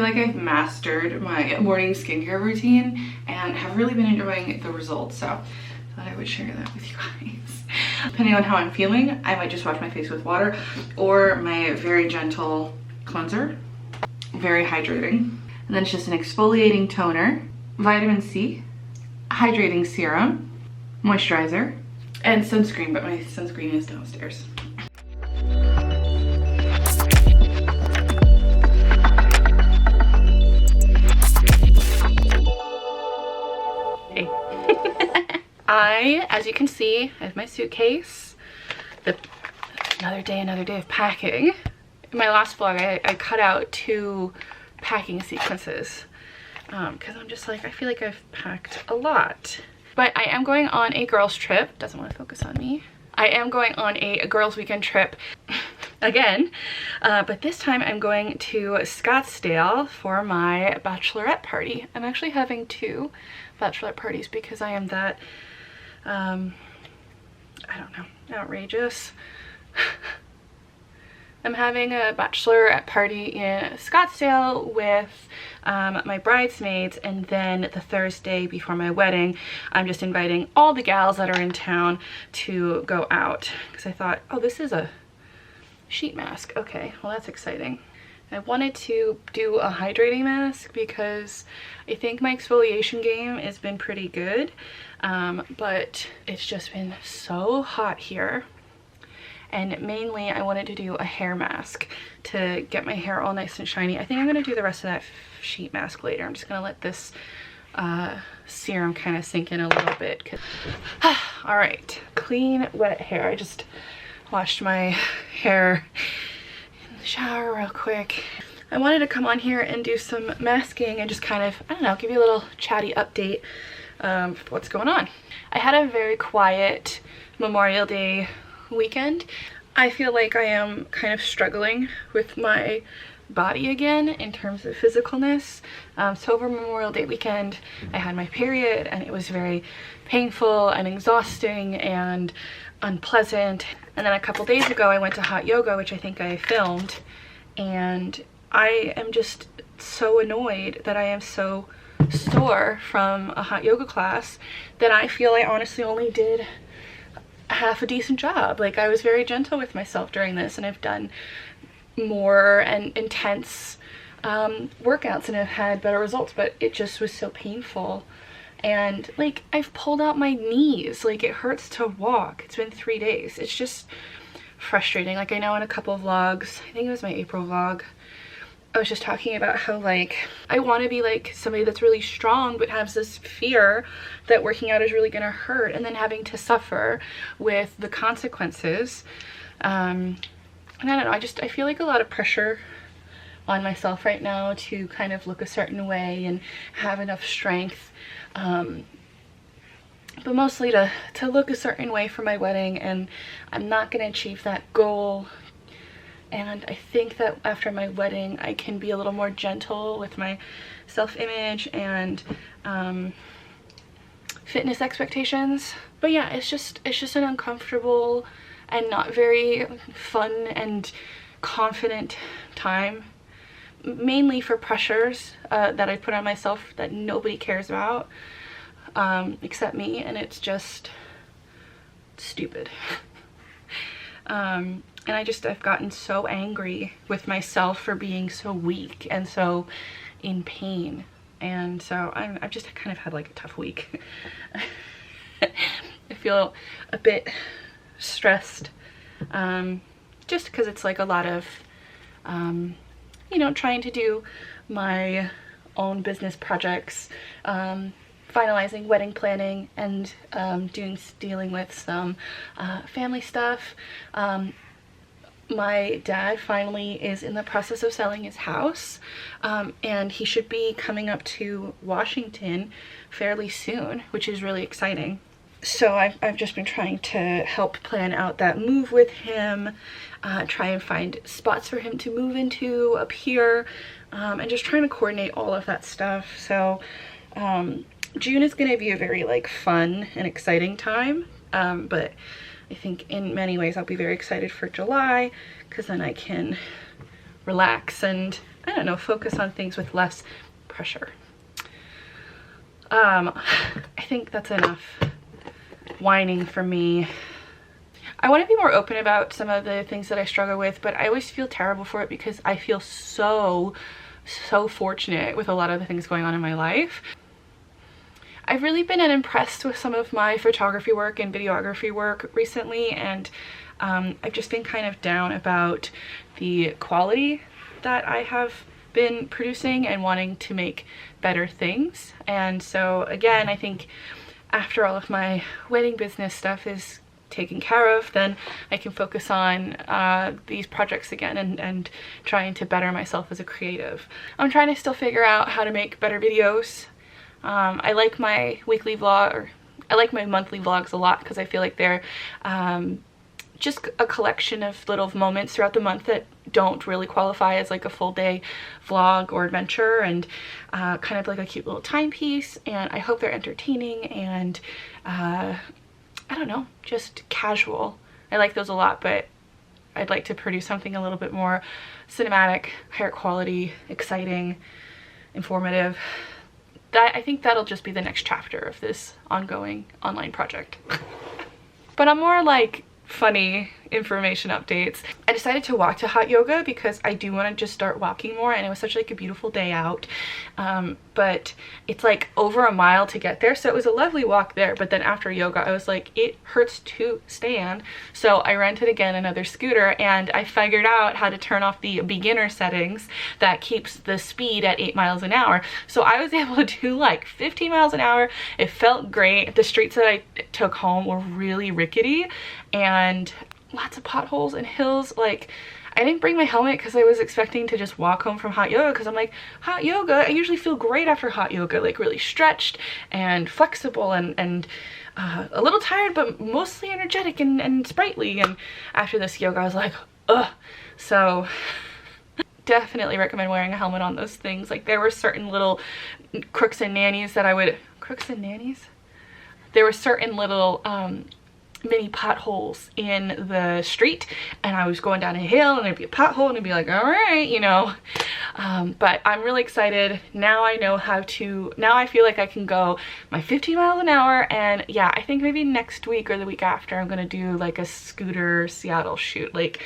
feel like I've mastered my morning skincare routine and have really been enjoying the results. So I thought I would share that with you guys. Depending on how I'm feeling, I might just wash my face with water or my very gentle cleanser. Very hydrating. And then it's just an exfoliating toner, vitamin C, hydrating serum, moisturizer, and sunscreen, but my sunscreen is downstairs. Hey. As you can see, I have my suitcase. Another day of packing. In my last vlog, I cut out 2 packing sequences because I'm just like, I feel like I've packed a lot. But I am going on a girls trip. Doesn't want to focus on me. I am going on a girls weekend trip again, but this time I'm going to Scottsdale for my bachelorette party. I'm actually having 2 bachelorette parties because I am that, I don't know, outrageous. I'm having a bachelorette party in Scottsdale with my bridesmaids, and then the Thursday before my wedding, I'm just inviting all the gals that are in town to go out. Because I thought, oh, this is a sheet mask. Okay, well, that's exciting. I wanted to do a hydrating mask because I think my exfoliation game has been pretty good, but it's just been so hot here. And mainly I wanted to do a hair mask to get my hair all nice and shiny. I think I'm going to do the rest of that sheet mask later. I'm just going to let this serum kind of sink in a little bit. All right, clean, wet hair. I just washed my hair in the shower real quick. I wanted to come on here and do some masking and just kind of, I don't know, give you a little chatty update of what's going on. I had a very quiet Memorial Day weekend. I feel like I am kind of struggling with my body again in terms of physicalness. So over Memorial Day weekend, I had my period and it was very painful and exhausting and unpleasant. And then a couple days ago, I went to hot yoga, which I think I filmed, and I am just so annoyed that I am so sore from a hot yoga class that I feel I honestly only did half a decent job. Like, I was very gentle with myself during this, and I've done more and intense workouts and have had better results, but it just was so painful. And like, I've pulled out my knees, like it hurts to walk. It's been 3 days. It's just frustrating. Like, I know in a couple vlogs, I think it was my April vlog, I was just talking about how like I want to be like somebody that's really strong but has this fear that working out is really gonna hurt, and then having to suffer with the consequences. And I don't know, I feel like a lot of pressure on myself right now to kind of look a certain way and have enough strength, but mostly to look a certain way for my wedding, and I'm not gonna achieve that goal. And I think that after my wedding, I can be a little more gentle with my self-image and fitness expectations. But yeah, it's just an uncomfortable and not very fun and confident time, mainly for pressures that I put on myself that nobody cares about except me, and it's just stupid. And I've gotten so angry with myself for being so weak and so in pain. And so I've just kind of had like a tough week. I feel a bit stressed, just because it's like a lot of, you know, trying to do my own business projects, finalizing wedding planning, and dealing with some family stuff. My dad finally is in the process of selling his house, and he should be coming up to Washington fairly soon, which is really exciting. So I've just been trying to help plan out that move with him, try and find spots for him to move into up here, and just trying to coordinate all of that stuff. So June is going to be a very like fun and exciting time, but I think in many ways I'll be very excited for July, because then I can relax and I don't know, focus on things with less pressure. I think that's enough whining for me. I want to be more open about some of the things that I struggle with, but I always feel terrible for it because I feel so fortunate with a lot of the things going on in my life. I've really been unimpressed with some of my photography work and videography work recently, and I've just been kind of down about the quality that I have been producing and wanting to make better things. And so again, I think after all of my wedding business stuff is taken care of, then I can focus on these projects again and trying to better myself as a creative. I'm trying to still figure out how to make better videos. I like my weekly vlog, or I like my monthly vlogs a lot because I feel like they're just a collection of little moments throughout the month that don't really qualify as like a full day vlog or adventure, and kind of like a cute little timepiece. And I hope they're entertaining and I don't know, just casual. I like those a lot, but I'd like to produce something a little bit more cinematic, higher quality, exciting, informative. I think that'll just be the next chapter of this ongoing online project. But I'm more like funny information updates. I decided to walk to hot yoga because I do want to just start walking more, and it was such like a beautiful day out, but it's like over a mile to get there, so it was a lovely walk there. But then after yoga I was like, it hurts to stand, so I rented again another scooter, and I figured out how to turn off the beginner settings that keeps the speed at 8 miles an hour. So I was able to do like 15 miles an hour. It felt great. The streets that I took home were really rickety and lots of potholes and hills. Like, I didn't bring my helmet because I was expecting to just walk home from hot yoga, because I'm like, hot yoga, I usually feel great after hot yoga, like really stretched and flexible and a little tired, but mostly energetic and sprightly. And after this yoga I was like, ugh. So definitely recommend wearing a helmet on those things. Like, there were certain little crooks and nannies that I would, crooks and nannies? There were certain little mini potholes in the street, and I was going down a hill and there'd be a pothole and it'd be like, all right, you know. But I'm really excited. Now I know how to, now I feel like I can go my 15 miles an hour. And yeah, I think maybe next week or the week after I'm gonna do like a scooter Seattle shoot. Like,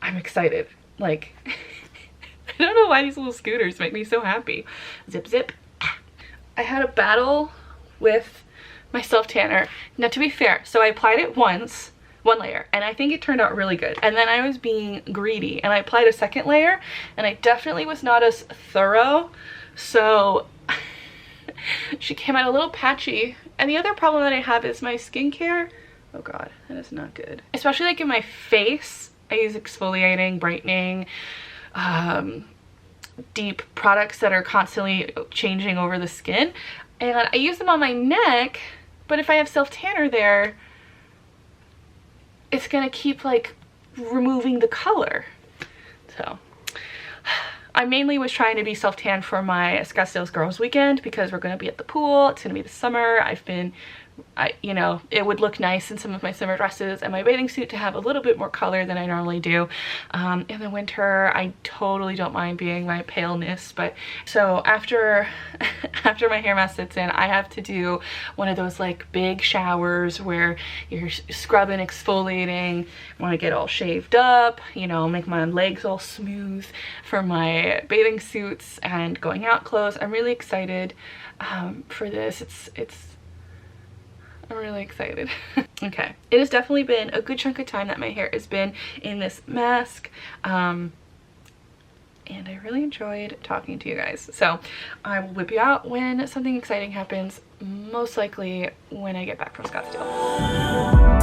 I'm excited. Like, I don't know why these little scooters make me so happy. Zip zip. I had a battle with my self tanner. Now, to be fair, so I applied it once, one layer, and I think it turned out really good. And then I was being greedy and I applied a second layer, and I definitely was not as thorough, so she came out a little patchy. And the other problem that I have is my skincare. Oh god, that is not good. Especially like in my face, I use exfoliating, brightening, deep products that are constantly changing over the skin, and I use them on my neck. But if I have self tanner there, it's gonna keep like removing the color. So I mainly was trying to be self tan for my Scottsdale Girls Weekend because we're gonna be at the pool. It's gonna be the summer. You know, it would look nice in some of my summer dresses and my bathing suit to have a little bit more color than I normally do. In the winter, I totally don't mind being my paleness. But so after my hair mask sits in, I have to do one of those like big showers where you're scrubbing, exfoliating, want to get all shaved up, you know, make my legs all smooth for my bathing suits and going out clothes. I'm really excited for this. I'm really excited. Okay, it has definitely been a good chunk of time that my hair has been in this mask, and I really enjoyed talking to you guys. So I will whip you out when something exciting happens, most likely when I get back from Scottsdale.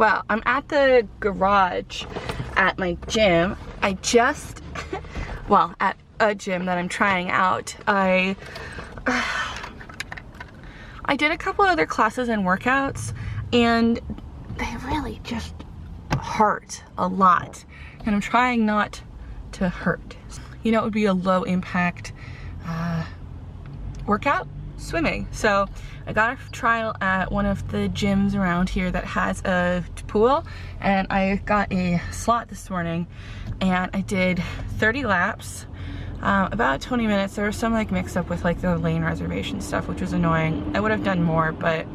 Well, I'm at the garage at my gym. I just, well, at a gym that I'm trying out. I did a couple other classes and workouts, and they really just hurt a lot. And I'm trying not to hurt. You know, it would be a low impact workout, swimming. So I got a trial at one of the gyms around here that has a pool, and I got a slot this morning, and I did 30 laps, about 20 minutes. There was some like mix up with like the lane reservation stuff, which was annoying. I would have done more, but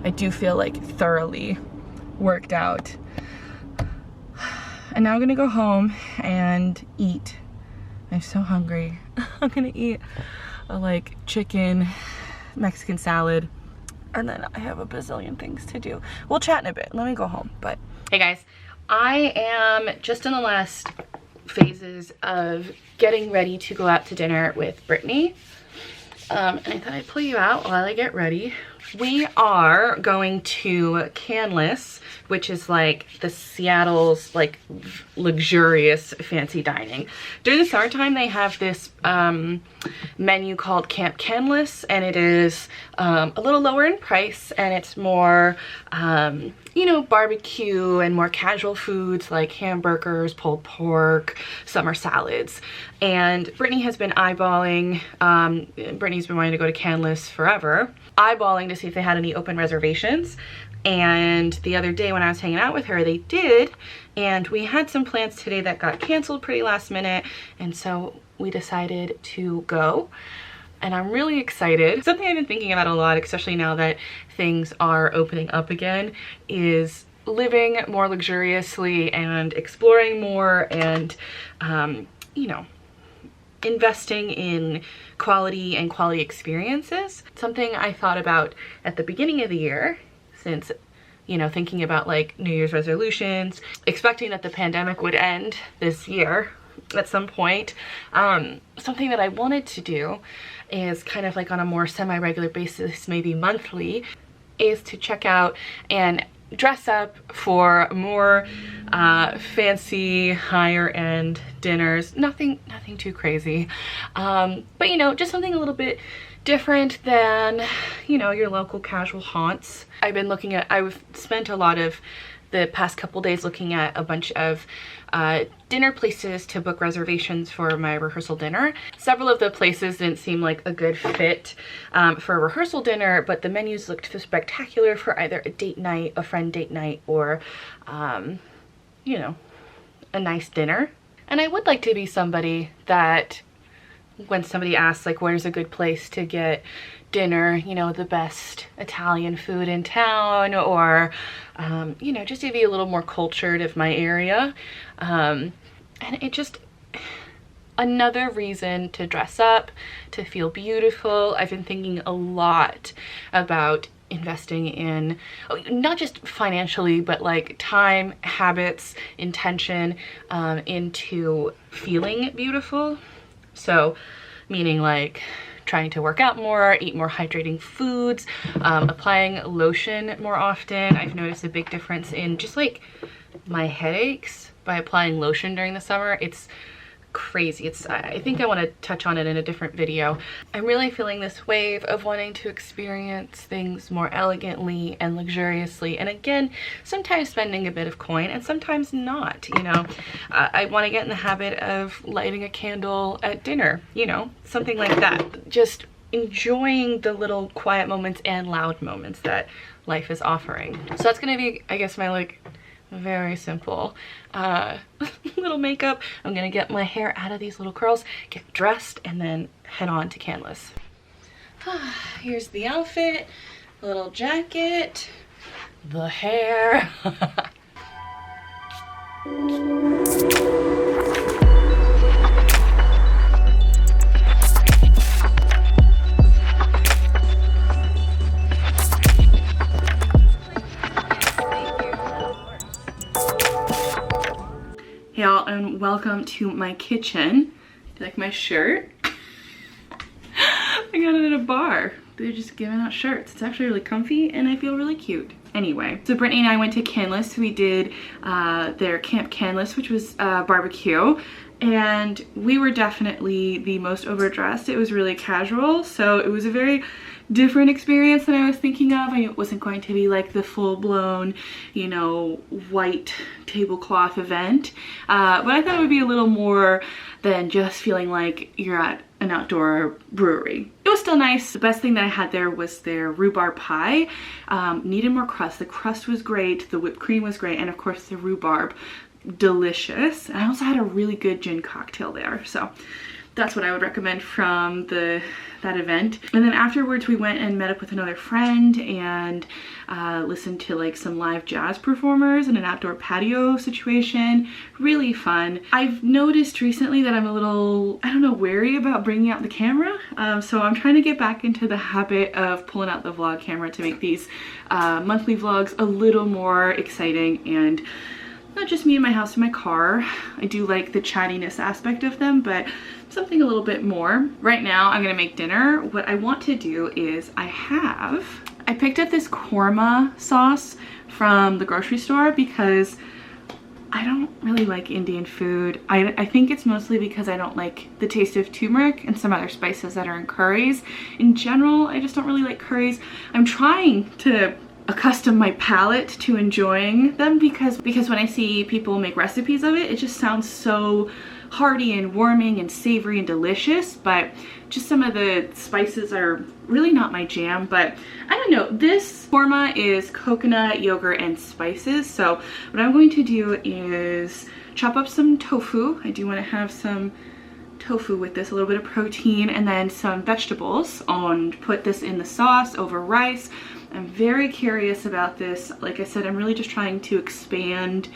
I do feel like thoroughly worked out. And now I'm gonna go home and eat. I'm so hungry. I'm gonna eat a like chicken Mexican salad, and then I have a bazillion things to do. We'll chat in a bit. Let me go home. But hey guys, I am just in the last phases of getting ready to go out to dinner with Brittany. And I thought I'd pull you out while I get ready. We are going to Canlis, which is like the Seattle's like luxurious fancy dining. During the summertime, they have this menu called Camp Canlis, and it is a little lower in price, and it's more you know, barbecue and more casual foods like hamburgers, pulled pork, summer salads. And Brittany has been eyeballing, Brittany's been wanting to go to Canlis forever, eyeballing to see if they had any open reservations. And the other day when I was hanging out with her, they did, and we had some plans today that got canceled pretty last minute, and so we decided to go. And I'm really excited. Something I've been thinking about a lot, especially now that things are opening up again, is living more luxuriously and exploring more, and you know, investing in quality and quality experiences. Something I thought about at the beginning of the year, since, you know, thinking about like New Year's resolutions, expecting that the pandemic would end this year at some point. Something that I wanted to do is kind of like on a more semi-regular basis, maybe monthly, is to check out and dress up for more fancy, higher end dinners. Nothing too crazy, but you know, just something a little bit different than, you know, your local casual haunts. I've spent a lot of the past couple days looking at a bunch of dinner places to book reservations for my rehearsal dinner. Several of the places didn't seem like a good fit for a rehearsal dinner, but the menus looked spectacular for either a date night, a friend date night, or you know, a nice dinner. And I would like to be somebody that, when somebody asks like where's a good place to get dinner, you know, the best Italian food in town, or you know, just to be a little more cultured of my area, and it just another reason to dress up, to feel beautiful. I've been thinking a lot about investing in, not just financially, but like time, habits, intention, into feeling beautiful. So meaning like trying to work out more, eat more hydrating foods, applying lotion more often. I've noticed a big difference in just like my headaches by applying lotion during the summer. It's crazy. I think I want to touch on it in a different video. I'm really feeling this wave of wanting to experience things more elegantly and luxuriously, and again, sometimes spending a bit of coin and sometimes not, you know. I want to get in the habit of lighting a candle at dinner, you know, something like that. Just enjoying the little quiet moments and loud moments that life is offering. So that's gonna be, I guess, my like very simple little makeup. I'm gonna get my hair out of these little curls, get dressed, and then head on to Canlis. Here's the outfit, little jacket, the hair. Hey y'all, and welcome to my kitchen. Do you like my shirt? I got it at a bar. They're just giving out shirts. It's actually really comfy and I feel really cute. Anyway, so Brittany and I went to Canlis. We did their Camp Canlis, which was barbecue. And we were definitely the most overdressed. It was really casual. So it was a very different experience than I was thinking of. I knew it wasn't going to be like the full-blown, you know, white tablecloth event. But I thought it would be a little more than just feeling like you're at an outdoor brewery. It was still nice. The best thing that I had there was their rhubarb pie. Needed more crust. The crust was great. The whipped cream was great. And of course the rhubarb, delicious. And I also had a really good gin cocktail there. So that's what I would recommend from that event. And then afterwards we went and met up with another friend and listened to like some live jazz performers in an outdoor patio situation. Really fun. I've noticed recently that I'm a little, I don't know, wary about bringing out the camera. So I'm trying to get back into the habit of pulling out the vlog camera to make these monthly vlogs a little more exciting and not just me in my house and my car. I do like the chattiness aspect of them, but something a little bit more. Right now I'm gonna make dinner. What I want to do is I picked up this korma sauce from the grocery store because I don't really like Indian food. I think it's mostly because I don't like the taste of turmeric and some other spices that are in curries. In general, I just don't really like curries. I'm trying to accustom my palate to enjoying them because when I see people make recipes of it, it just sounds so hearty and warming and savory and delicious, but just some of the spices are really not my jam. But I don't know, this korma is coconut, yogurt, and spices. So what I'm going to do is chop up some tofu. I do want to have some tofu with this, a little bit of protein, and then some vegetables, and put this in the sauce over rice. I'm very curious about this. Like I said, I'm really just trying to expand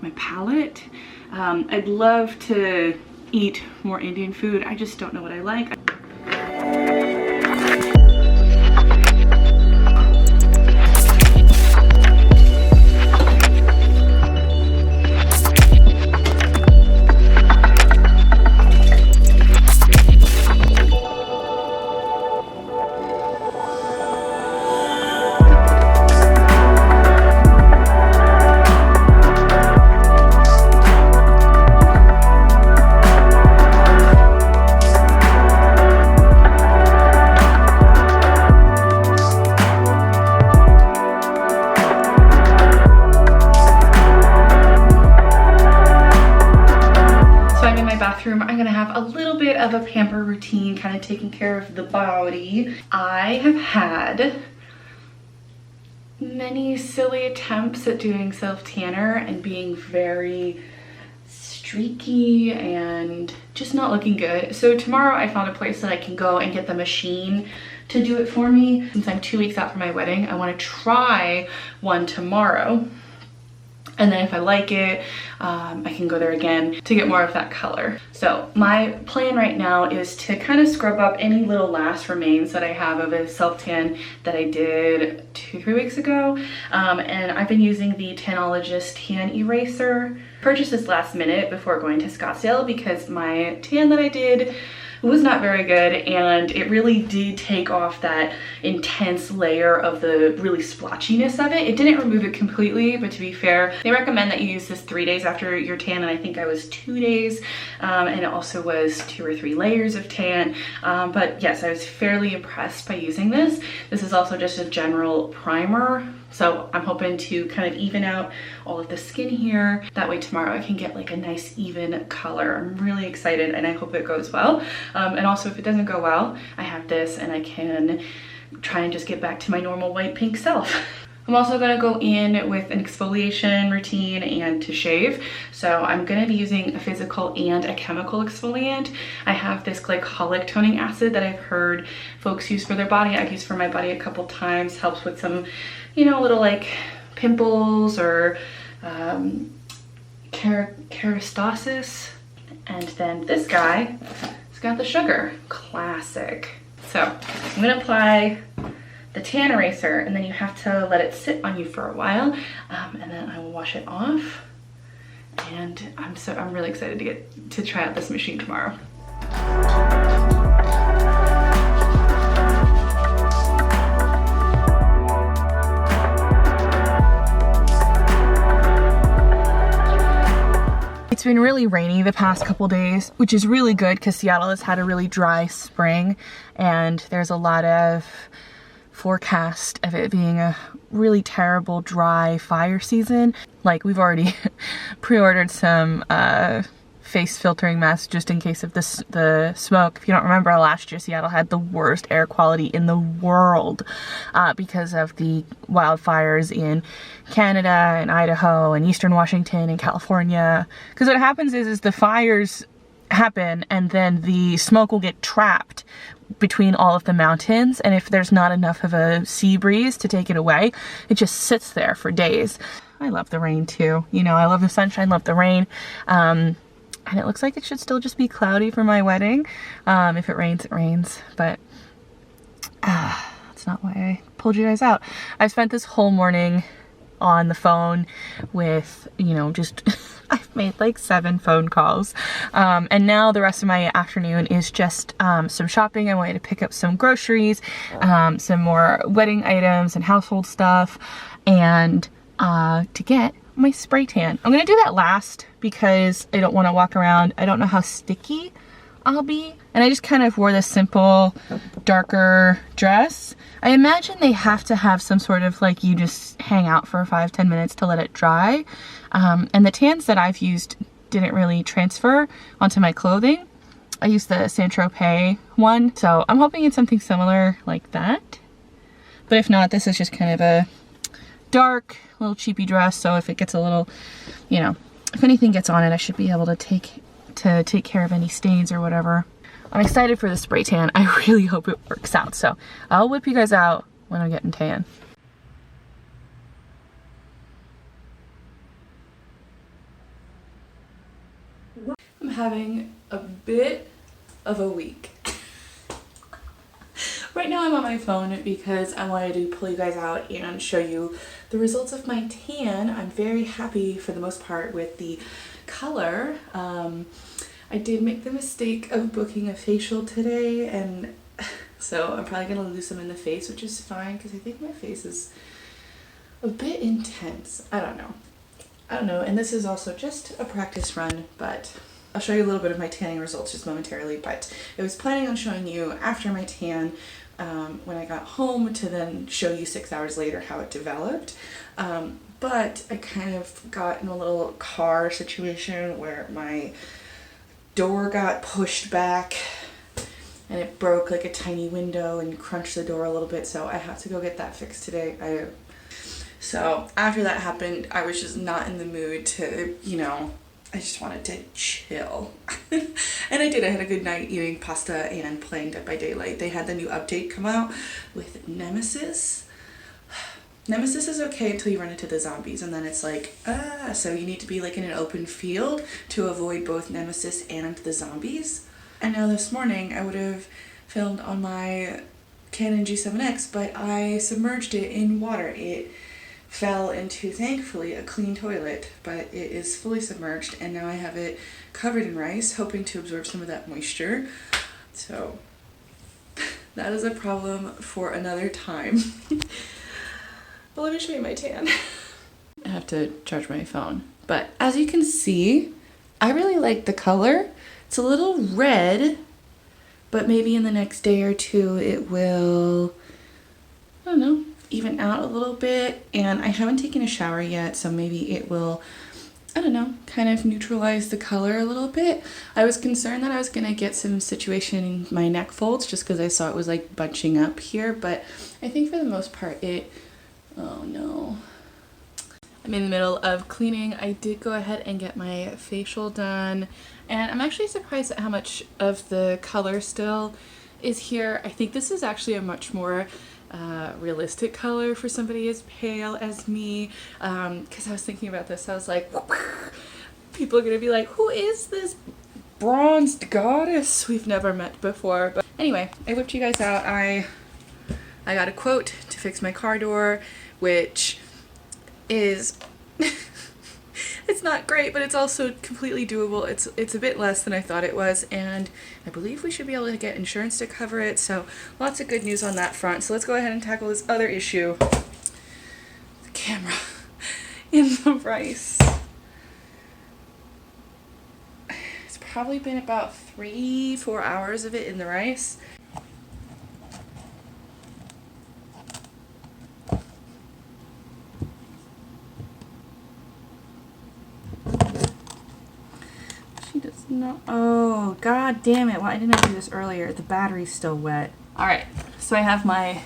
my palate. I'd love to eat more Indian food. I just don't know what I like. I'm gonna have a little bit of a pamper routine, kind of taking care of the body. I have had many silly attempts at doing self-tanner and being very streaky and just not looking good. So tomorrow I found a place that I can go and get the machine to do it for me. Since I'm 2 weeks out from my wedding, I want to try one tomorrow. And then if I like it, I can go there again to get more of that color. So my plan right now is to kind of scrub up any little last remains that I have of a self-tan that I did 2-3 weeks ago. And I've been using the Tanologist tan eraser. Purchased this last minute before going to Scottsdale because my tan that I did was not very good, and it really did take off that intense layer of the really splotchiness of it. It didn't remove it completely, but to be fair, they recommend that you use this 3 days after your tan, and I think I was 2 days, and it also was 2 or 3 layers of tan. But yes, I was fairly impressed by using this. This is also just a general primer, so I'm hoping to kind of even out all of the skin here. That way tomorrow I can get like a nice even color. I'm really excited and I hope it goes well. And also if it doesn't go well, I have this and I can try and just get back to my normal white pink self. I'm also gonna go in with an exfoliation routine and to shave. So I'm gonna be using a physical and a chemical exfoliant. I have this glycolic toning acid that I've heard folks use for their body. I've used for my body a couple times, helps with some, you know, little like pimples or keratosis. And then this guy has got the sugar, classic. So I'm gonna apply the tan eraser, and then you have to let it sit on you for a while, and then I will wash it off. And I'm really excited to get to try out this machine tomorrow. It's been really rainy the past couple days, which is really good because Seattle has had a really dry spring, and there's a lot of forecast of it being a really terrible dry fire season. Like, we've already pre-ordered some face filtering masks just in case of the smoke. If you don't remember, last year Seattle had the worst air quality in the world because of the wildfires in Canada and Idaho and Eastern Washington and California. Because what happens is the fires happen and then the smoke will get trapped between all of the mountains, and if there's not enough of a sea breeze to take it away, it just sits there for days. I love the rain too. You know, I love the sunshine, love the rain. And it looks like it should still just be cloudy for my wedding. If it rains, it rains. But that's not why I pulled you guys out. I spent this whole morning on the phone with, you know, just I've made like 7 phone calls. And now the rest of my afternoon is just some shopping. I wanted to pick up some groceries, some more wedding items and household stuff, and to get my spray tan. I'm gonna do that last because I don't want to walk around. I don't know how sticky I'll be. And I just kind of wore this simple, darker dress. I imagine they have to have some sort of, like, you just hang out for 5-10 minutes to let it dry. And the tans that I've used didn't really transfer onto my clothing. I used the Saint-Tropez one, so I'm hoping it's something similar like that. But if not, this is just kind of a dark, little cheapy dress, so if it gets a little, you know, if anything gets on it, I should be able to take care of any stains or whatever. I'm excited for the spray tan. I really hope it works out, so I'll whip you guys out when I'm getting tan. I'm having a bit of a week. Right now I'm on my phone because I wanted to pull you guys out and show you the results of my tan. I'm very happy for the most part with the color. I did make the mistake of booking a facial today, and so I'm probably going to lose some in the face, which is fine because I think my face is a bit intense. I don't know, and this is also just a practice run, but I'll show you a little bit of my tanning results just momentarily. But I was planning on showing you after my tan when I got home to then show you 6 hours later how it developed. But I kind of got in a little car situation where my door got pushed back and it broke like a tiny window and crunched the door a little bit, so I have to go get that fixed today. So after that happened, I was just not in the mood to, you know, I just wanted to chill. And I did. I had a good night eating pasta and playing Dead by Daylight. They had the new update come out with Nemesis. Nemesis is okay until you run into the zombies, and then it's like, so you need to be like in an open field to avoid both Nemesis and the zombies. And now this morning I would have filmed on my Canon G7X, but I submerged it in water. It fell into, thankfully, a clean toilet, but it is fully submerged, and now I have it covered in rice, hoping to absorb some of that moisture. So that is a problem for another time. But let me show you my tan. I have to charge my phone. But as you can see, I really like the color. It's a little red, but maybe in the next day or two it will, I don't know, even out a little bit. And I haven't taken a shower yet, so maybe it will, I don't know, kind of neutralize the color a little bit. I was concerned that I was gonna get some situation in my neck folds just because I saw it was like bunching up here, but I think for the most part oh no. I'm in the middle of cleaning. I did go ahead and get my facial done, and I'm actually surprised at how much of the color still is here. I think this is actually a much more realistic color for somebody as pale as me, because I was thinking about this. I was like, people are gonna be like, who is this bronzed goddess we've never met before? But anyway, I whipped you guys out. I got a quote to fix my car door, which is it's not great, but it's also completely doable. It's a bit less than I thought it was, and I believe we should be able to get insurance to cover it, so lots of good news on that front. So let's go ahead and tackle this other issue. The camera in the rice. It's probably been about 3-4 hours of it in the rice. She does not. Oh, god damn it. Why didn't I do this earlier? The battery's still wet. Alright, so I have my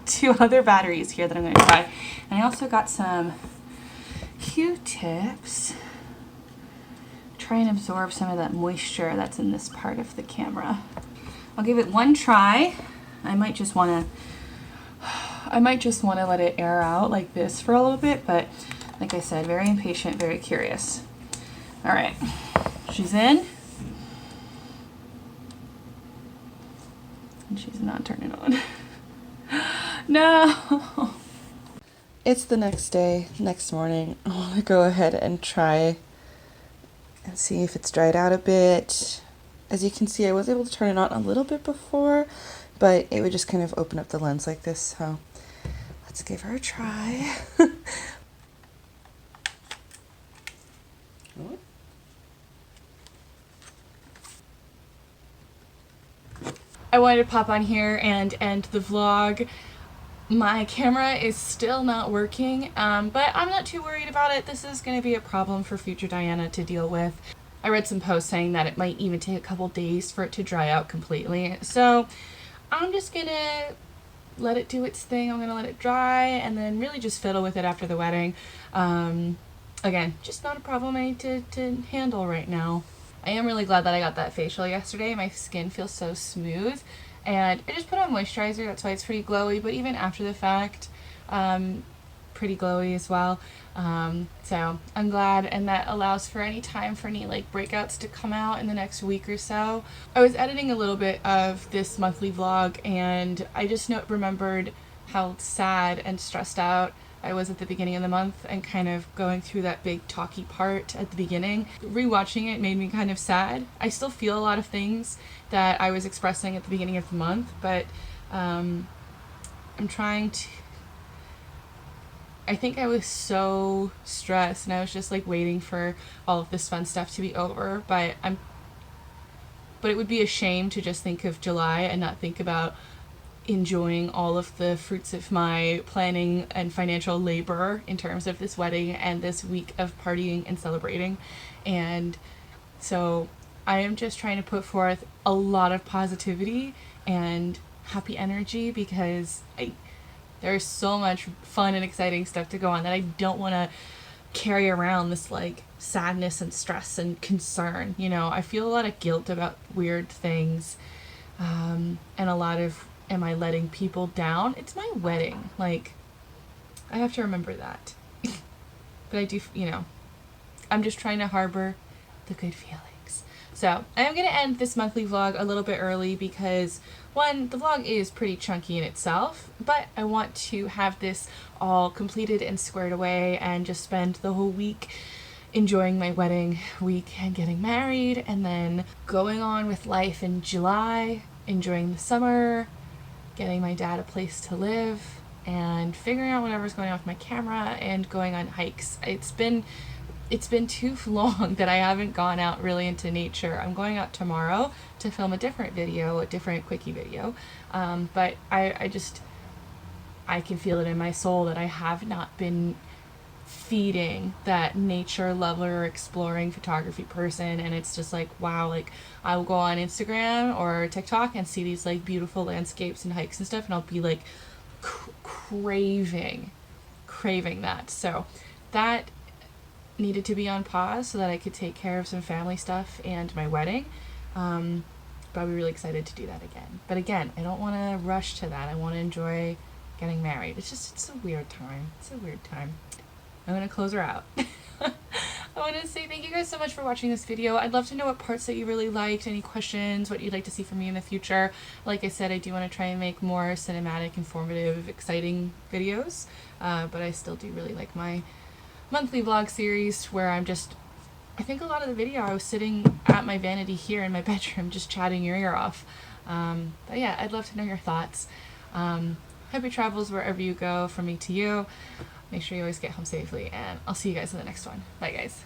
2 other batteries here that I'm going to try. And I also got some Q-tips. Try and absorb some of that moisture that's in this part of the camera. I'll give it one try. I might just want to let it air out like this for a little bit, but like I said, very impatient, very curious. All right, she's in. And she's not turning on. No. It's the next day, next morning. I want to go ahead and try and see if it's dried out a bit. As you can see, I was able to turn it on a little bit before, but it would just kind of open up the lens like this. So let's give her a try. I wanted to pop on here and end the vlog. My camera is still not working, but I'm not too worried about it. This is going to be a problem for future Diana to deal with. I read some posts saying that it might even take a couple days for it to dry out completely. So I'm just going to let it do its thing. I'm going to let it dry and then really just fiddle with it after the wedding. Again, just not a problem I need to handle right now. I am really glad that I got that facial yesterday. My skin feels so smooth. And I just put on moisturizer, that's why it's pretty glowy, but even after the fact, pretty glowy as well. So I'm glad, and that allows for any time for any like breakouts to come out in the next week or so. I was editing a little bit of this monthly vlog, and I just remembered how sad and stressed out I was at the beginning of the month, and kind of going through that big talky part at the beginning. Rewatching it made me kind of sad. I still feel a lot of things that I was expressing at the beginning of the month, but I'm trying to... I think I was so stressed, and I was just like waiting for all of this fun stuff to be over, but it would be a shame to just think of July and not think about enjoying all of the fruits of my planning and financial labor in terms of this wedding and this week of partying and celebrating. And so I am just trying to put forth a lot of positivity and happy energy, because there's so much fun and exciting stuff to go on that I don't want to carry around this like sadness and stress and concern. You know, I feel a lot of guilt about weird things, and a lot of, am I letting people down? It's my wedding. Like, I have to remember that. But I do, you know, I'm just trying to harbor the good feelings. So I am going to end this monthly vlog a little bit early because, one, the vlog is pretty chunky in itself, but I want to have this all completed and squared away and just spend the whole week enjoying my wedding week and getting married, and then going on with life in July, enjoying the summer, getting my dad a place to live, and figuring out whatever's going on with my camera and going on hikes. It's been too long that I haven't gone out really into nature. I'm going out tomorrow to film a different video, a different quickie video, but I can feel it in my soul that I have not been feeding that nature lover, exploring photography person, and it's just like, wow, like I will go on Instagram or TikTok and see these like beautiful landscapes and hikes and stuff, and I'll be like craving that. So that needed to be on pause so that I could take care of some family stuff and my wedding. But I'll be really excited to do that again. But again, I don't want to rush to that. I want to enjoy getting married. It's a weird time. It's a weird time. I'm going to close her out. I want to say thank you guys so much for watching this video. I'd love to know what parts that you really liked, any questions, what you'd like to see from me in the future. Like I said, I do want to try and make more cinematic, informative, exciting videos, but I still do really like my monthly vlog series where I think a lot of the video I was sitting at my vanity here in my bedroom just chatting your ear off. But yeah, I'd love to know your thoughts. Happy travels wherever you go, from me to you. Make sure you always get home safely, and I'll see you guys in the next one. Bye guys.